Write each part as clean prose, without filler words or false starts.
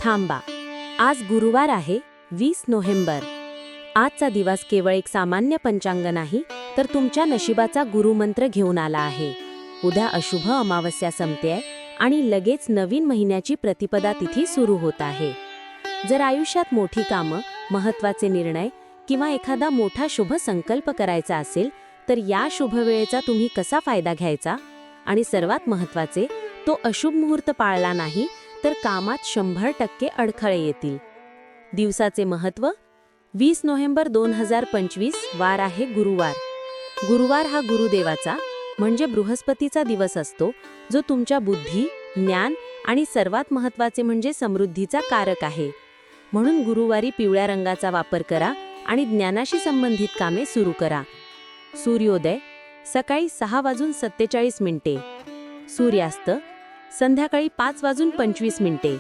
थांबा. आज गुरुवार आहे 20 नोव्हेंबर. आजचा दिवस केवळ एक सामान्य पंचांग नाही, तर तुमच्या नशिबाचा गुरुमंत्र घेऊन आला आहे. उद्या अशुभ अमावस्या संपतेय आणि लगेच नवीन महिन्याची प्रतिपदा तिथी सुरू होत आहे. जर आयुष्यात मोठी कामं, महत्त्वाचे निर्णय किंवा एखादा मोठा शुभ संकल्प करायचा असेल, तर या शुभ वेळेचा तुम्ही कसा फायदा घ्यायचा? आणि सर्वात महत्त्वाचे, तो अशुभ मुहूर्त पाळला नाही तर कामात 100% अडथळे येतील. दिवसाचे महत्त्व. 20 नोव्हेंबर 2025 वार आहे गुरुवार. गुरुवार हा गुरुदेवाचा म्हणजे बृहस्पतीचा दिवस असतो, जो तुमच्या बुद्धी, ज्ञान आणि सर्वात महत्त्वाचे म्हणजे समृद्धीचा कारक आहे. म्हणून गुरुवारी पिवळ्या रंगाचा वापर करा आणि ज्ञानाशी संबंधित कामे सुरू करा. सूर्योदय सकाळी 6:47. सूर्यास्त संध्याकाळी 5:25.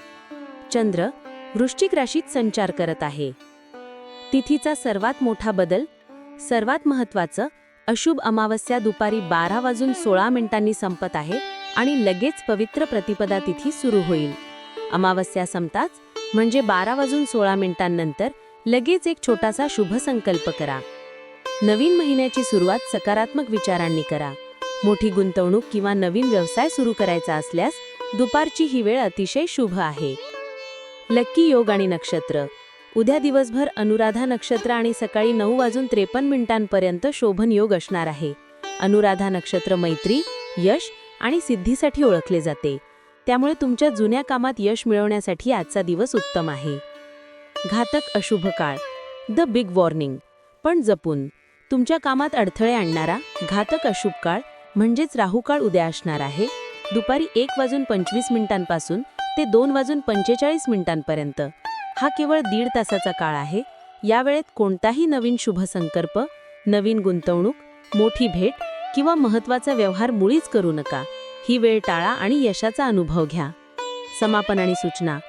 चंद्र वृश्चिक राशीत संचार करत आहे. तिथीचा सर्वात मोठा बदल. सर्वात महत्त्वाचं, अशुभ अमावस्या दुपारी 12:16 संपत आहे आणि लगेच पवित्र प्रतिपदा तिथी सुरू होईल. अमावस्या संपताच म्हणजे 12:16 नंतर लगेच एक छोटासा शुभ संकल्प करा. नवीन महिन्याची सुरुवात सकारात्मक विचारांनी करा. मोठी गुंतवणूक किंवा नवीन व्यवसाय सुरू करायचा असल्यास दुपारची ही वेळ अतिशय शुभ आहे. लक्की योग आणि नक्षत्र. उद्या दिवसभर अनुराधा नक्षत्र आणि सकाळी 9:53 शोभन योग असणार आहे. अनुराधा नक्षत्र मैत्री, यश आणि सिद्धीसाठी ओळखले जाते. त्यामुळे तुमच्या जुन्या कामात यश मिळवण्यासाठी आजचा दिवस उत्तम आहे. घातक अशुभ काळ. The big warning. पण जपून. तुमच्या कामात अडथळे आणणारा घातक अशुभ काळ म्हणजेच राहुकाळ उद्या असणार आहे. दुपारी 1:25 पासून ते 2:45 हा केवळ 1.5 तासाचा काळ आहे. या वेळेत कोणताही नवीन शुभ संकल्प, नवीन गुंतवणूक, मोठी भेट किंवा महत्त्वाचा व्यवहार मुळीच करू नका. ही वेळ टाळा आणि यशाचा अनुभव घ्या. समापन आणि सूचना.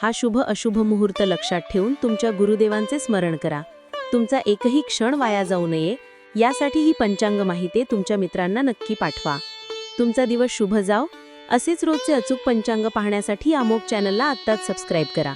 हा शुभ अशुभ मुहूर्त लक्षात ठेवून तुमच्या गुरुदेवांचे स्मरण करा. तुमचा एकही क्षण वाया जाऊ नये यासाठी ही पंचांग माहिती तुमच्या मित्रांना नक्की पाठवा. तुमचा दिवस शुभ जाओ. असेच रोजचे अचूक पंचांग पाहण्यासाठी अमोघ चॅनलला आत्ताच सबस्क्राईब करा.